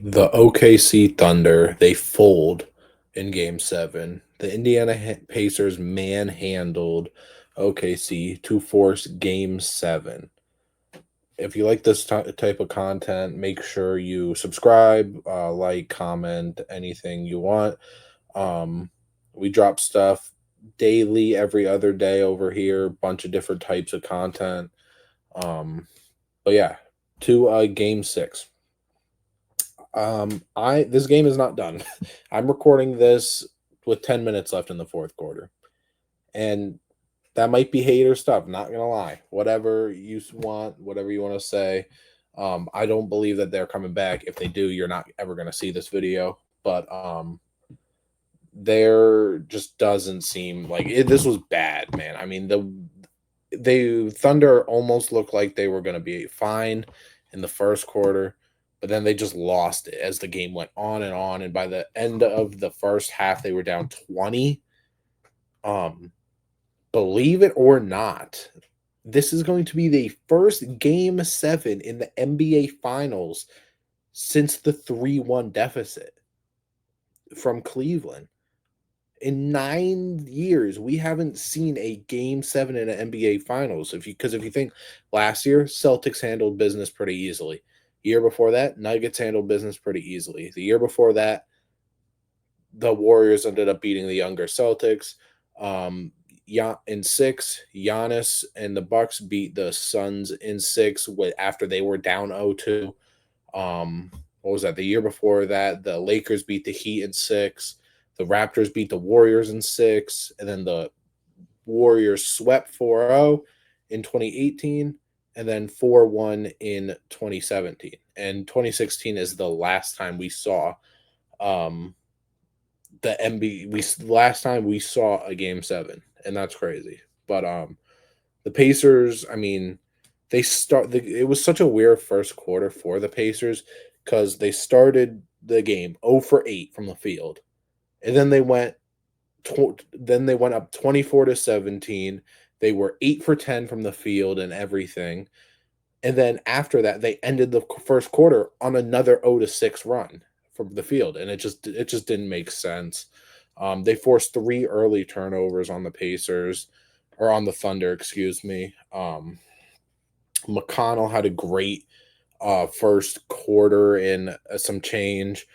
The OKC Thunder, they fold in game 7. The Pacers manhandled OKC to force game 7. If you like this type of content, make sure you subscribe, like, comment, anything you want. We drop stuff daily, every other day over here, bunch of different types of content. But yeah, to game 6. I This game is not done. I'm recording this with 10 minutes left in the fourth quarter. And that might be hater stuff, not gonna lie. Whatever you want, whatever you want to say. I don't believe that they're coming back. If they do, you're not ever gonna see this video. But there just doesn't seem like this was bad, man. I mean, the Thunder almost looked like they were gonna be fine in the first quarter, but then they just lost it as the game went on and on. And by the end of the first half, they were down 20. Um, Believe it or not, this is going to be the first game 7 in the NBA Finals since the 3-1 deficit from Cleveland. In 9 years, we haven't seen a game 7 in an NBA Finals. If you think last year, Celtics handled business pretty easily. Year before that, Nuggets handled business pretty easily. The year before that, the Warriors ended up beating the younger Celtics. In 6, Giannis and the Bucks beat the Suns in 6 after they were down 0-2. What was that? The year before that, the Lakers beat the Heat in 6. The Raptors beat the Warriors in 6, and then the Warriors swept 4-0 in 2018, and then 4-1 in 2017. And 2016 is the last time we saw the NBA. Last time we saw a game 7, and that's crazy. But the Pacers, I mean, it was such a weird first quarter for the Pacers because they started the game 0 for 8 from the field. And then they went up 24-17. They were 8 for 10 from the field and everything. And then after that, they ended the first quarter on another 0-6 run from the field, and it just didn't make sense. They forced 3 early turnovers on the Pacers, or on the Thunder, excuse me. McConnell had a great first quarter in some change.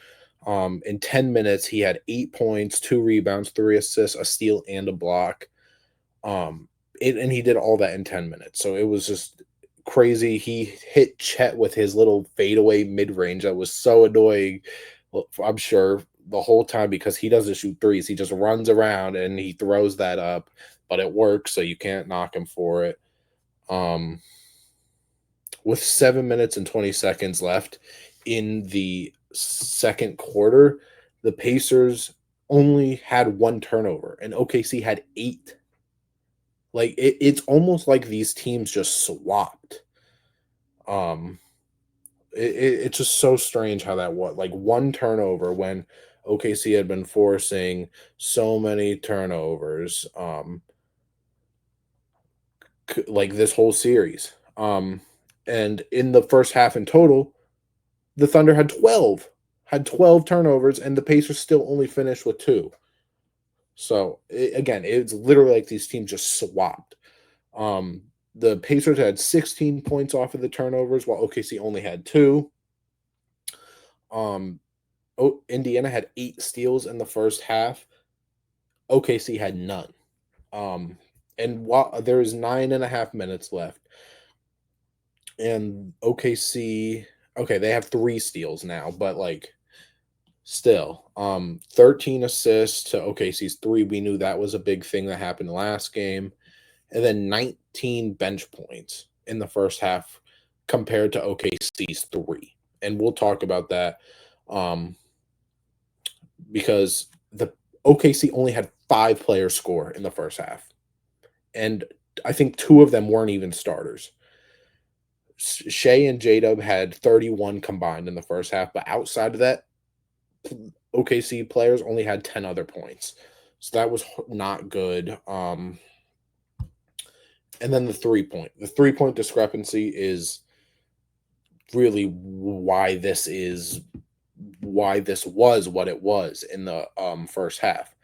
In 10 minutes, he had 8 points, 2 rebounds, 3 assists, a steal, and a block. And he did all that in 10 minutes. So it was just crazy. He hit Chet with his little fadeaway mid-range that was so annoying. Well, I'm sure the whole time, because he doesn't shoot threes. He just runs around and he throws that up, but it works, so you can't knock him for it. With 7 minutes and 20 seconds left in the second quarter, the Pacers only had 1 turnover and OKC had 8. Like it's almost like these teams just swapped. It's just so strange how that was, like, 1 turnover when OKC had been forcing so many turnovers, like this whole series. And in the first half in total, the Thunder had 12 turnovers, and the Pacers still only finished with 2. So again, it's literally like these teams just swapped. The Pacers had 16 points off of the turnovers, while OKC only had 2. Indiana had 8 steals in the first half. OKC had none. And while there is 9.5 minutes left, and OKC, okay, they have 3 steals now, but like still, 13 assists to OKC's 3. We knew that was a big thing that happened last game. And then 19 bench points in the first half compared to OKC's 3. And we'll talk about that because the OKC only had 5 players score in the first half. And I think 2 of them weren't even starters. Shea and J-Dub had 31 combined in the first half, but outside of that, OKC players only had 10 other points. So that was not good. And then the 3-point discrepancy is really why this is why this was what it was in the first half.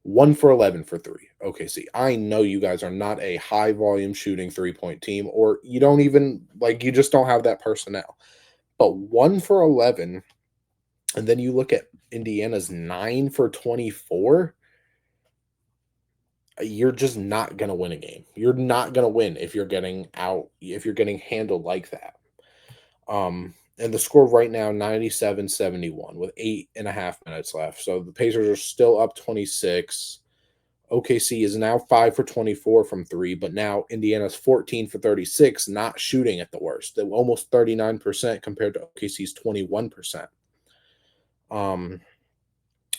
1 for 11 for three. OKC. I know you guys are not a high volume shooting 3-point team, or you don't even like you just don't have that personnel. But 1 for 11, and then you look at Indiana's 9 for 24. You're just not going to win a game. You're not going to win if you're getting handled like that. And the score right now, 97-71 with 8.5 minutes left. So the Pacers are still up 26. OKC is now 5 for 24 from three, but now Indiana's 14 for 36, not shooting at the worst. They're almost 39% compared to OKC's 21%.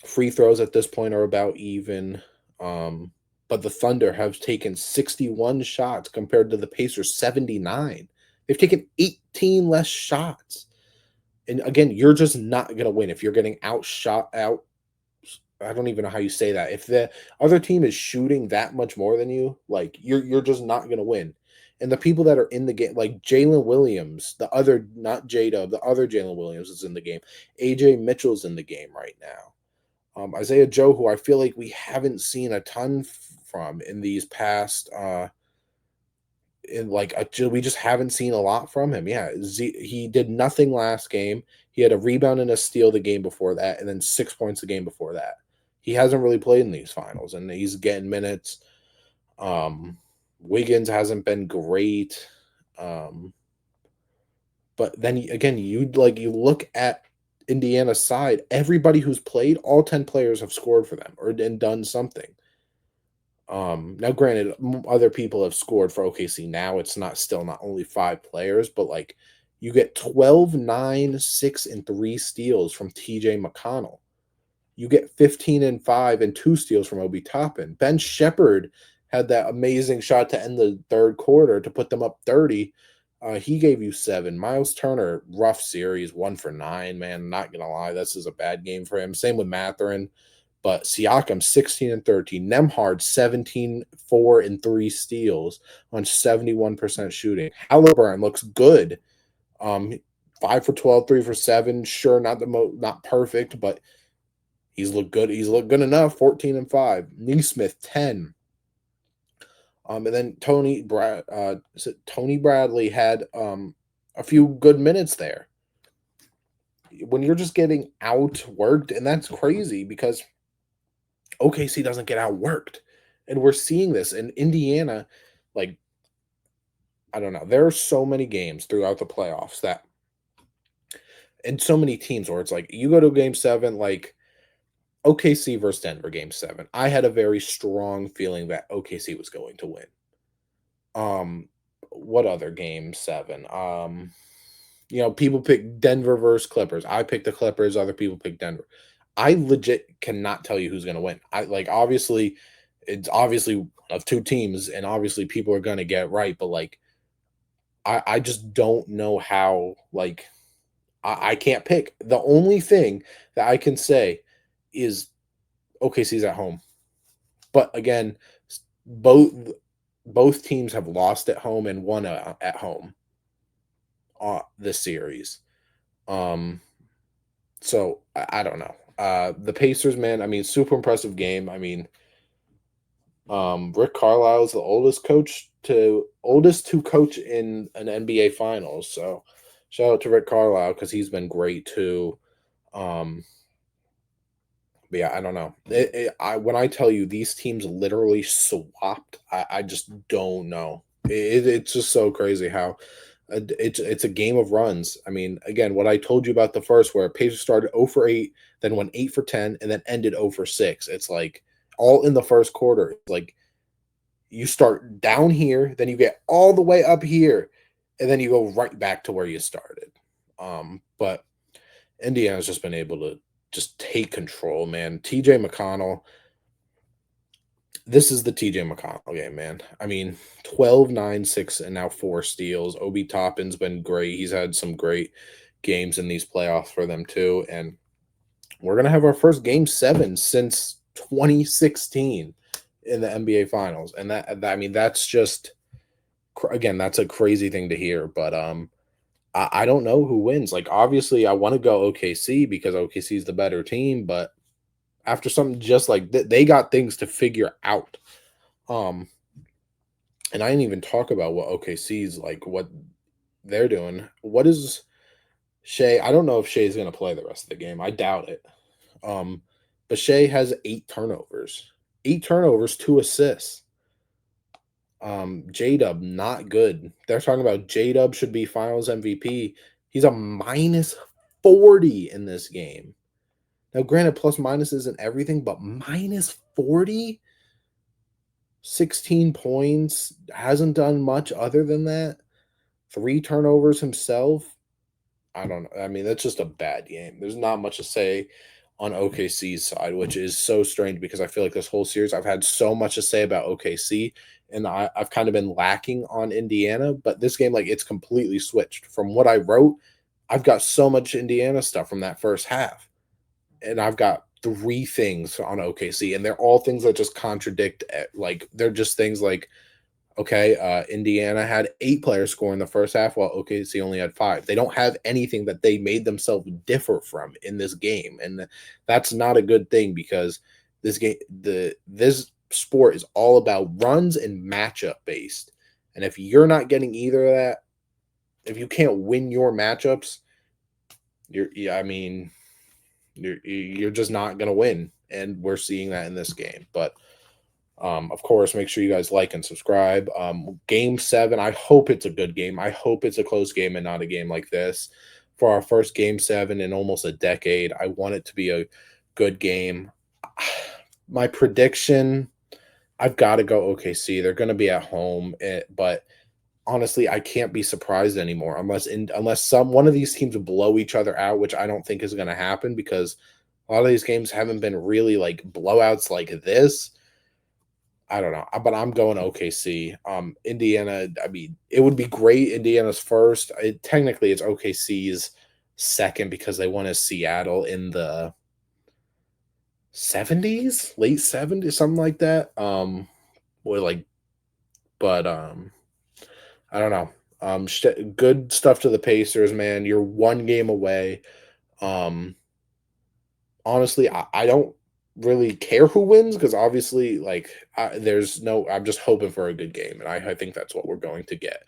Free throws at this point are about even. But the Thunder have taken 61 shots compared to the Pacers 79. They've taken 18 less shots. And again, you're just not going to win if you're getting outshot out. I don't even know how you say that. If the other team is shooting that much more than you, like you're just not going to win. And the people that are in the game, like Jalen Williams, the other, not J-Dub, the other Jalen Williams is in the game. AJ Mitchell's in the game right now. Isaiah Joe, who I feel like we haven't seen a ton from in these past we just haven't seen a lot from him. Yeah, he did nothing last game. He had a rebound and a steal the game before that, and then 6 points the game before that. He hasn't really played in these finals, and he's getting minutes. Wiggins hasn't been great. But then again, you look at Indiana's side, everybody who's played, all 10 players have scored for them and done something. Now granted, other people have scored for OKC now. It's not only 5 players, but like you get 12, 9, 6, and 3 steals from TJ McConnell. You get 15 and 5 and 2 steals from Obi Toppin. Ben Shepherd had that amazing shot to end the third quarter to put them up 30. He gave you 7. Miles Turner, rough series, 1 for 9, man. Not going to lie, this is a bad game for him. Same with Mathurin. But Siakam, 16 and 13. Nembhard, 17, 4, and 3 steals on 71% shooting. Halliburton looks good. 5 for 12, 3 for 7. Sure, not perfect, but he's looked good. He's looked good enough. 14 and 5. Neesmith, 10. And then Tony Bradley had a few good minutes there. When you're just getting outworked, and that's crazy because OKC doesn't get outworked. And we're seeing this in Indiana. Like, I don't know. There are so many games throughout the playoffs that, and so many teams where it's like, you go to game 7, like OKC versus Denver game 7. I had a very strong feeling that OKC was going to win. What other game 7? People pick Denver versus Clippers. I picked the Clippers, other people pick Denver. I legit cannot tell you who's going to win. Obviously, it's obviously of 2 teams, and obviously people are going to get it right, but like, I just don't know how, like, I can't pick. The only thing that I can say is OKC's at home. But again, both teams have lost at home and won at home this series. So I don't know. The Pacers, man, I mean, super impressive game. I mean, Rick Carlisle is the oldest to coach in an NBA Finals. So shout out to Rick Carlisle because he's been great too. But yeah, I don't know. When I tell you these teams literally swapped, I just don't know. It's just so crazy how it's a game of runs. I mean, again, what I told you about the first, where Pacers started 0 for 8, then went 8 for 10, and then ended 0 for 6. It's like all in the first quarter. It's like you start down here, then you get all the way up here, and then you go right back to where you started. But Indiana's just been able to just take control, man. TJ McConnell. This is the TJ McConnell game, man. I mean, 12, 9, 6, and now 4 steals. Obi Toppin's been great. He's had some great games in these playoffs for them, too. And we're going to have our first game 7 since 2016 in the NBA Finals. And I mean, that's just, again, that's a crazy thing to hear. But I don't know who wins. Like, obviously, I want to go OKC because OKC is the better team, but after something just like they got things to figure out. Um, and I didn't even talk about what OKC's like, what they're doing. What is Shea? I don't know if Shea's going to play the rest of the game. I doubt it. Um, but Shea has 8 turnovers, 8 turnovers, 2 assists. J Dub not good. They're talking about J Dub should be Finals MVP. He's a minus 40 in this game. Now, granted, plus minus isn't everything, but minus 40, 16 points, hasn't done much other than that. 3 turnovers himself. I don't know. I mean, that's just a bad game. There's not much to say on OKC's side, which is so strange because I feel like this whole series I've had so much to say about OKC, and I've kind of been lacking on Indiana. But this game, like, it's completely switched from what I wrote. I've got so much Indiana stuff from that first half, and I've got 3 things on OKC, and they're all things that just contradict. Like, they're just things like, okay, Indiana had 8 players score in the first half, while OKC only had 5. They don't have anything that they made themselves differ from in this game, and that's not a good thing because this sport is all about runs and matchup based. And if you're not getting either of that, if you can't win your matchups, I mean, you're just not gonna win, and we're seeing that in this game. But of course, make sure you guys like and subscribe. Game 7, I hope it's a good game. I hope it's a close game and not a game like this. For our first game 7 in almost a decade, I want it to be a good game. My prediction, I've got to go OKC. They're going to be at home, but honestly, I can't be surprised anymore unless one of these teams blow each other out, which I don't think is going to happen because a lot of these games haven't been really like blowouts like this. I don't know, but I'm going OKC. Indiana, I mean, it would be great. Indiana's first. Technically, it's OKC's second because they won as Seattle in the 70s, late 70s, something like that. Or like, but I don't know. Good stuff to the Pacers, man. You're 1 game away. Um, honestly, I don't really care who wins because obviously, like, there's no. I'm just hoping for a good game, and I think that's what we're going to get.